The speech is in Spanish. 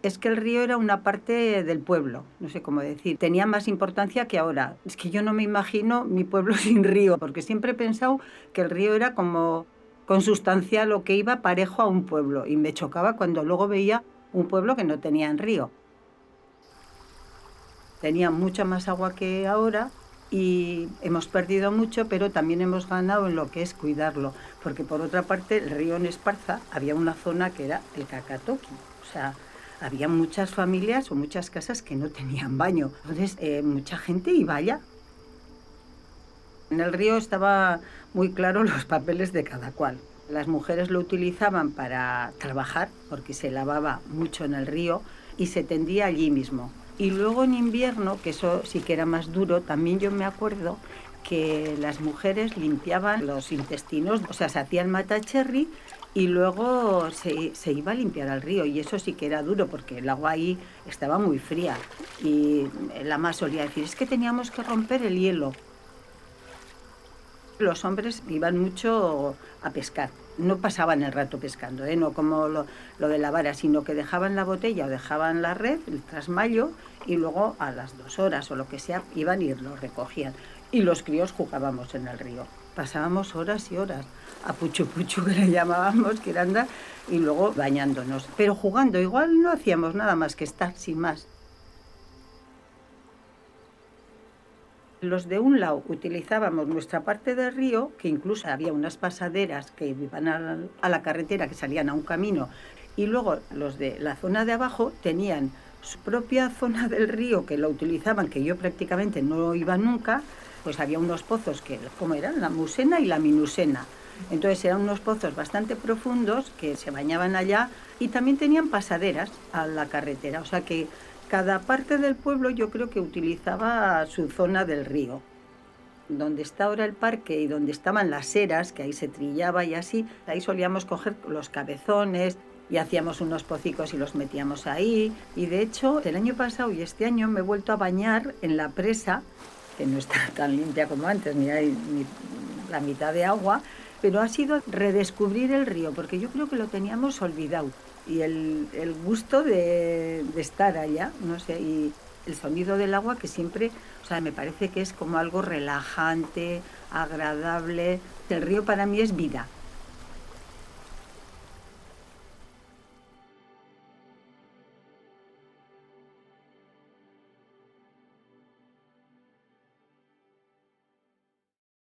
Es que el río era una parte del pueblo, no sé cómo decir, tenía más importancia que ahora. Es que yo no me imagino mi pueblo sin río, porque siempre he pensado que el río era como consustancial o que iba parejo a un pueblo, y me chocaba cuando luego veía un pueblo que no tenía río. Tenía mucha más agua que ahora y hemos perdido mucho, pero también hemos ganado en lo que es cuidarlo, porque por otra parte el río en Esparza había una zona que era el Cacatoqui, o sea, había muchas familias o muchas casas que no tenían baño, entonces mucha gente iba allá. En el río estaba muy claro los papeles de cada cual. Las mujeres lo utilizaban para trabajar porque se lavaba mucho en el río y se tendía allí mismo. Y luego en invierno, que eso sí que era más duro, también yo me acuerdo que las mujeres limpiaban los intestinos, o sea, se hacía el matacherry y luego se iba a limpiar al río. Y eso sí que era duro porque el agua ahí estaba muy fría. Y la más solía decir, es que teníamos que romper el hielo. Los hombres iban mucho a pescar, no pasaban el rato pescando, no como lo de la vara, sino que dejaban la botella o dejaban la red, el trasmayo, y luego a las 2 horas o lo que sea iban y lo recogían. Y los críos jugábamos en el río. Pasábamos horas y horas a puchu puchu, que le llamábamos, que era andar, y luego bañándonos. Pero jugando, igual no hacíamos nada más que estar sin más. Los de un lado utilizábamos nuestra parte del río, que incluso había unas pasaderas que iban a la carretera, que salían a un camino, y luego los de la zona de abajo tenían su propia zona del río que lo utilizaban, que yo prácticamente no iba nunca, pues había unos pozos que, ¿cómo eran? La Musena y la Minusena. Entonces eran unos pozos bastante profundos que se bañaban allá y también tenían pasaderas a la carretera, o sea que cada parte del pueblo yo creo que utilizaba su zona del río. Donde está ahora el parque y donde estaban las eras, que ahí se trillaba y así, ahí solíamos coger los cabezones y hacíamos unos pocicos y los metíamos ahí. Y de hecho, el año pasado y este año me he vuelto a bañar en la presa, que no está tan limpia como antes, ni hay ni la mitad de agua, pero ha sido redescubrir el río, porque yo creo que lo teníamos olvidado. Y el gusto de estar allá, no sé, y el sonido del agua que siempre, o sea, me parece que es como algo relajante, agradable. El río para mí es vida.